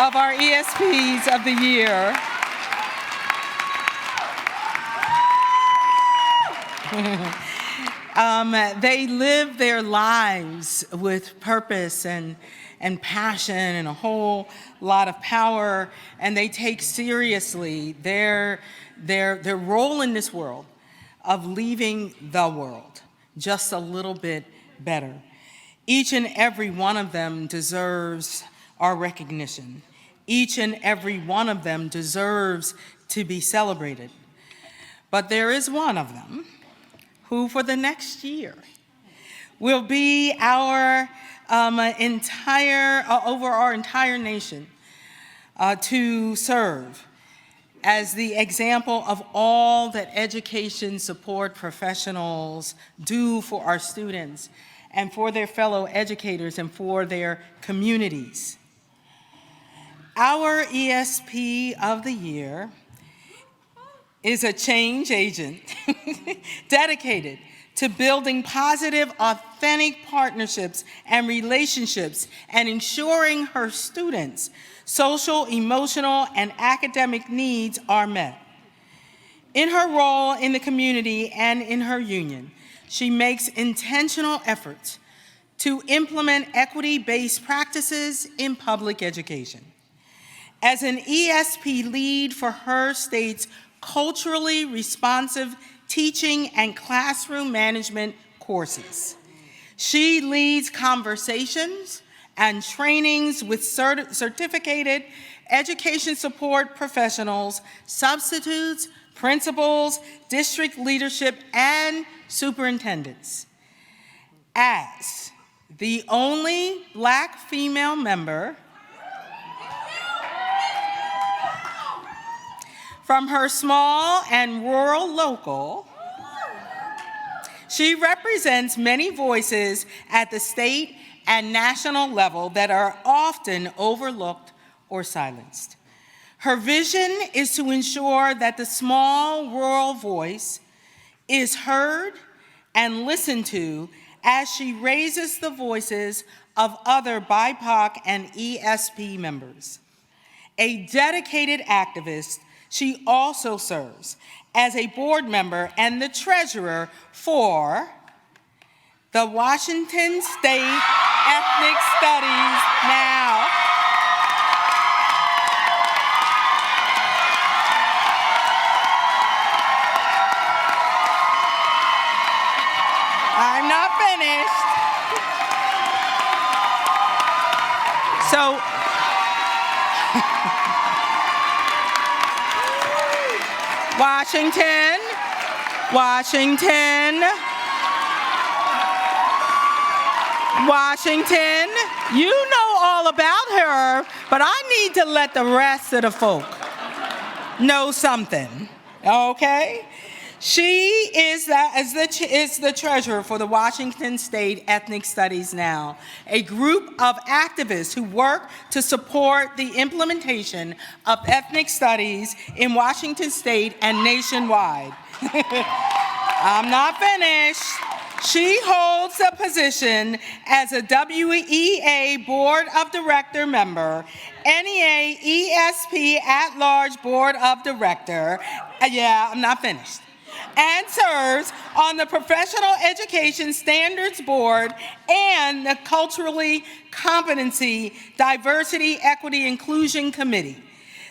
of our ESPs of the year. They live their lives with purpose and passion and a whole lot of power, and they take seriously their role in this world of leaving the world just a little bit better. Each and every one of them deserves our recognition. Each and every one of them deserves to be celebrated. But there is one of them who for the next year will be our over our entire nation to serve as the example of all that education support professionals do for our students and for their fellow educators and for their communities. Our ESP of the year is a change agent dedicated to building positive, authentic partnerships and relationships and ensuring her students' social, emotional, and academic needs are met. In her role in the community and in her union, she makes intentional efforts to implement equity-based practices in public education. As an ESP lead for her state's culturally responsive teaching and classroom management courses, she leads conversations and trainings with certificated education support professionals, substitutes, principals, district leadership, and superintendents. As the only Black female member from her small and rural local, she represents many voices at the state and national level that are often overlooked or silenced. Her vision is to ensure that the small rural voice is heard and listened to as she raises the voices of other BIPOC and ESP members. A dedicated activist, she also serves as a board member and the treasurer for the Washington State Ethnic Studies Now. I'm not finished. So, Washington, you know all about her, but I need to let the rest of the folk know something, okay? She is the treasurer for the Washington State Ethnic Studies Now, a group of activists who work to support the implementation of ethnic studies in Washington State and nationwide. I'm not finished. She holds a position as a WEA Board of Director member, NEA ESP at-large Board of Director. Yeah, I'm not finished. And serves on the Professional Education Standards Board and the Culturally Competency, Diversity, Equity, Inclusion Committee.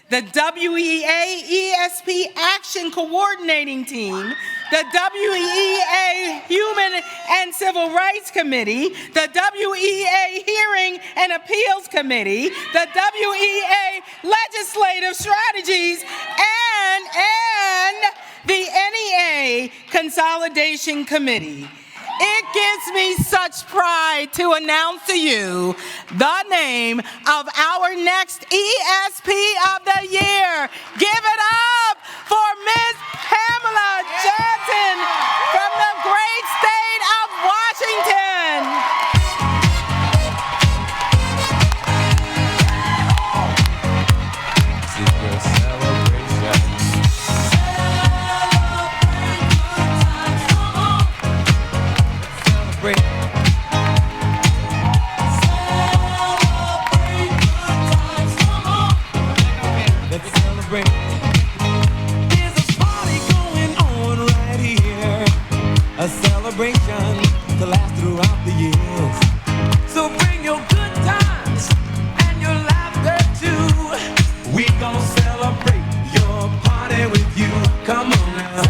the WEA ESP Action Coordinating Team, the WEA Human and Civil Rights Committee, the WEA Hearing and Appeals Committee, the WEA Legislative Strategies, and the NEA Consolidation Committee. It gives me such pride to announce to you the name of our next ESP of the year. Give it up for Ms. Pamella Johnson from the great state of Washington. A celebration to last throughout the years. So bring your good times and your laughter too. We gon' celebrate your party with you. Come on now.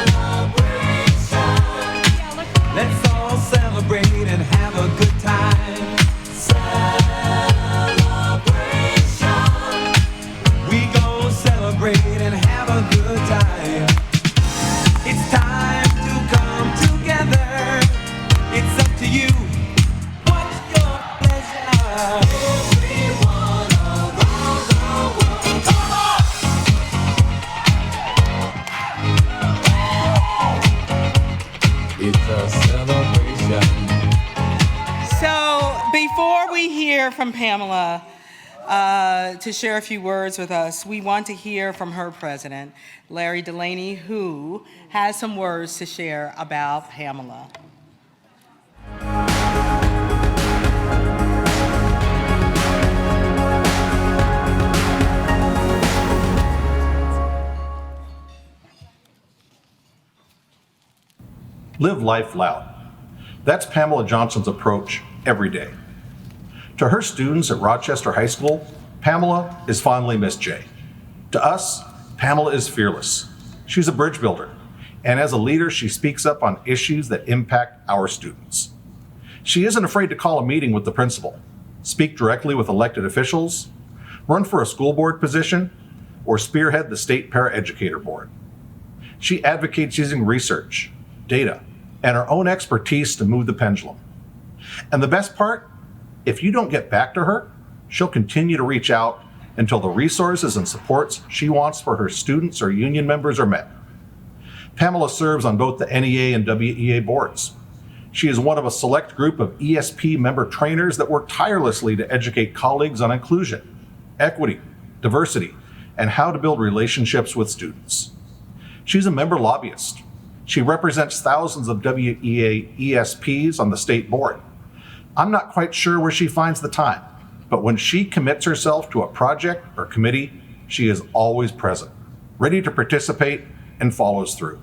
Celebration. Let's all celebrate and have a good time. Celebration. We gon' celebrate and have a good time. It's time to come together. It's up to you. What's your pleasure? Everyone around the world, come on! It's a celebration. So, before we hear from Pamela to share a few words with us, we want to hear from her president, Larry Delaney, who has some words to share about Pamela. Live life loud. That's Pamella Johnson's approach every day. To her students at Rochester High School, Pamela is fondly Miss J. To us, Pamela is fearless. She's a bridge builder, and as a leader, she speaks up on issues that impact our students. She isn't afraid to call a meeting with the principal, speak directly with elected officials, run for a school board position, or spearhead the state paraeducator board. She advocates using research, data, and her own expertise to move the pendulum. And the best part, if you don't get back to her, she'll continue to reach out until the resources and supports she wants for her students or union members are met. Pamela serves on both the NEA and WEA boards. She is one of a select group of ESP member trainers that work tirelessly to educate colleagues on inclusion, equity, diversity, and how to build relationships with students. She's a member lobbyist. She represents thousands of WEA ESPs on the state board. I'm not quite sure where she finds the time, but when she commits herself to a project or committee, she is always present, ready to participate, and follows through.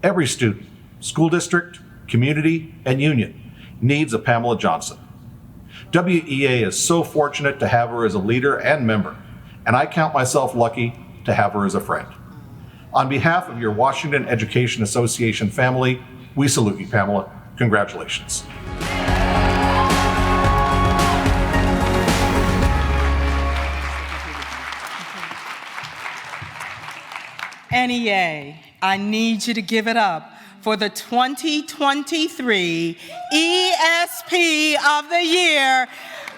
Every student, school district, community, and union needs a Pamella Johnson. WEA is so fortunate to have her as a leader and member, and I count myself lucky to have her as a friend. On behalf of your Washington Education Association family, we salute you, Pamela. Congratulations. NEA, I need you to give it up for the 2023 ESP of the Year,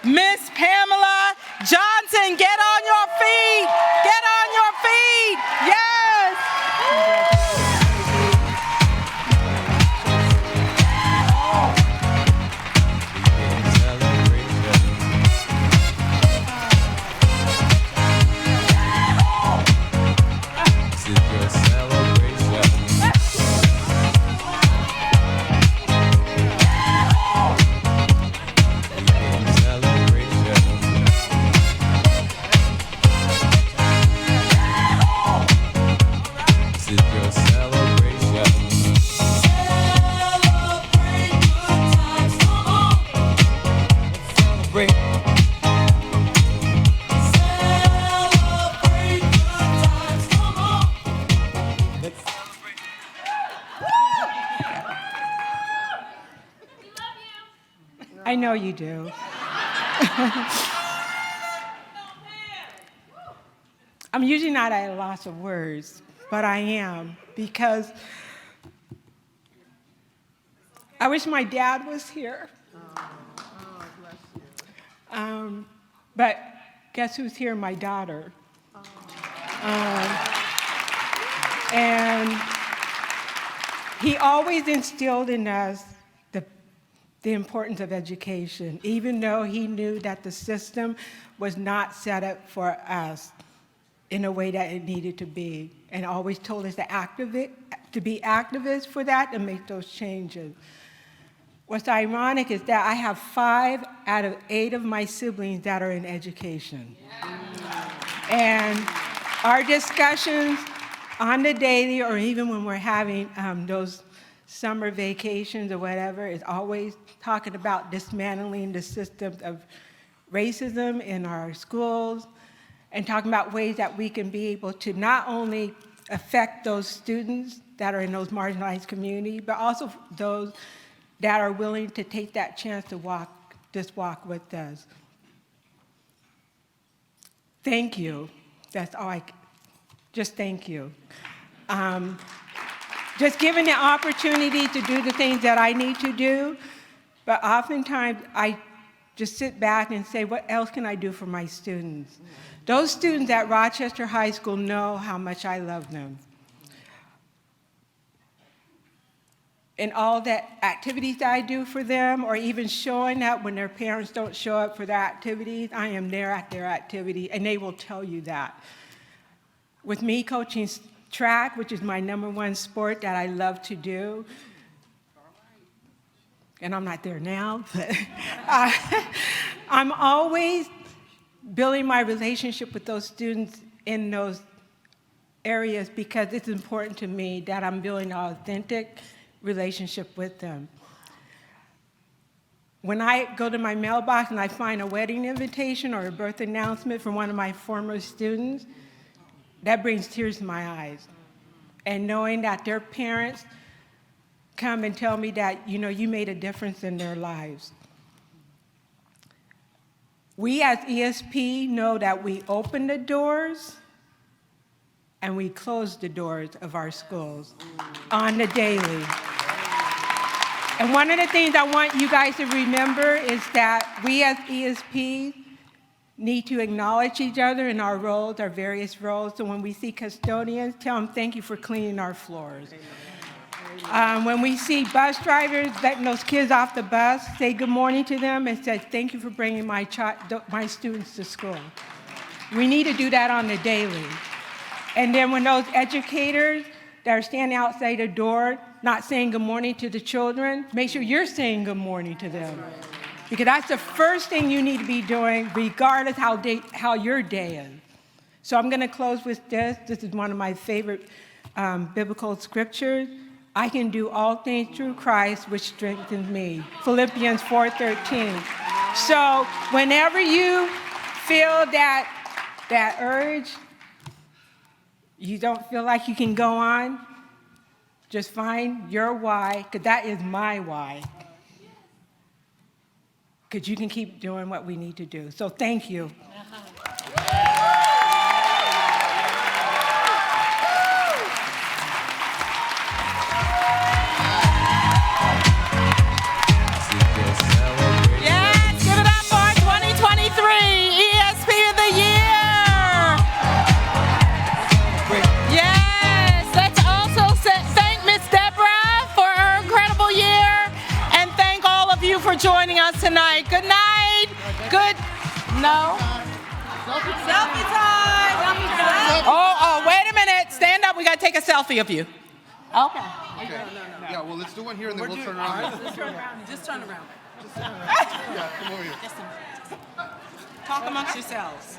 Miss Pamella Johnson. Get on your feet. Get on your feet. Yes. I know you do. I'm usually not at a loss of words, but I am, because I wish my dad was here. But guess who's here? My daughter. And he always instilled in us the importance of education, even though he knew that the system was not set up for us in a way that it needed to be, and always told us to be activists for that and make those changes. What's ironic is that I have 5 out of 8 of my siblings that are in education. And our discussions on the daily, or even when we're having those summer vacations or whatever, is always talking about dismantling the systems of racism in our schools, and talking about ways that we can be able to not only affect those students that are in those marginalized communities, but also those that are willing to take that chance to walk this walk with us. Thank you. That's all just thank you. Just given the opportunity to do the things that I need to do, but oftentimes I just sit back and say, what else can I do for my students? Those students at Rochester High School know how much I love them. And all the activities that I do for them, or even showing up when their parents don't show up for their activities, I am there at their activity, and they will tell you that. With me coaching track, which is my #1 sport that I love to do, and I'm not there now, but I'm always building my relationship with those students in those areas, because it's important to me that I'm building an authentic relationship with them. When I go to my mailbox and I find a wedding invitation or a birth announcement from one of my former students, that brings tears to my eyes. And knowing that their parents come and tell me that, you made a difference in their lives. We as ESP know that we open the doors and we close the doors of our schools on the daily. And one of the things I want you guys to remember is that we as ESP need to acknowledge each other in our roles, our various roles. So when we see custodians, tell them thank you for cleaning our floors. When we see bus drivers letting those kids off the bus, say good morning to them and say thank you for bringing my students to school. We need to do that on the daily. And then when those educators that are standing outside the door, not saying good morning to the children, make sure you're saying good morning to them. Because that's the first thing you need to be doing, regardless how your day is. So I'm going to close with this. This is one of my favorite biblical scriptures. I can do all things through Christ, which strengthens me. Philippians 4:13. So whenever you feel that urge, you don't feel like you can go on, just find your why, because that is my why. Because you can keep doing what we need to do. So thank you. Yes, give it up for 2023 ESP of the Year. Yes, let's also thank Miss Deborah for her incredible year, and thank all of you for joining us tonight. Good night. No? Selfie time. Oh, wait a minute. Stand up. We got to take a selfie of you. Okay. Yeah, well, let's do one here and then we'll turn around. Just turn around. Just turn around. Yeah, come over here. Talk amongst yourselves.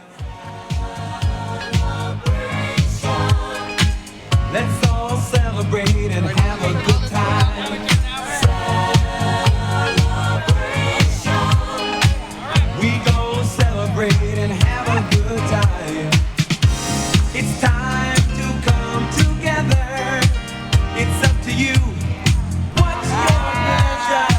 Let's all celebrate and have a good time. We go celebrate and have a good time. It's time to come together. It's up to you. What's your pleasure?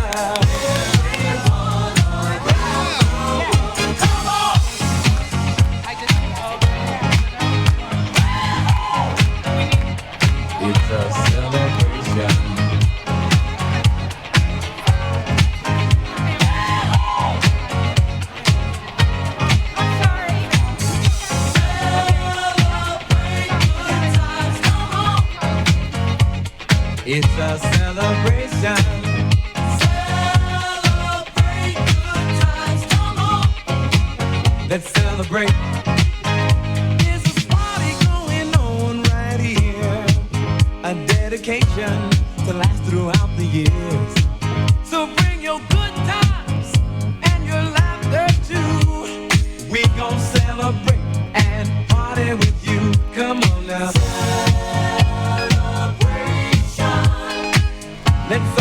It's a celebration. Celebrate good times, come on. Let's celebrate. There's a party going on right here. A dedication to last throughout the years. So bring your good times and your laughter too. We gon' celebrate and party with you. Come on now. Celebration. Let's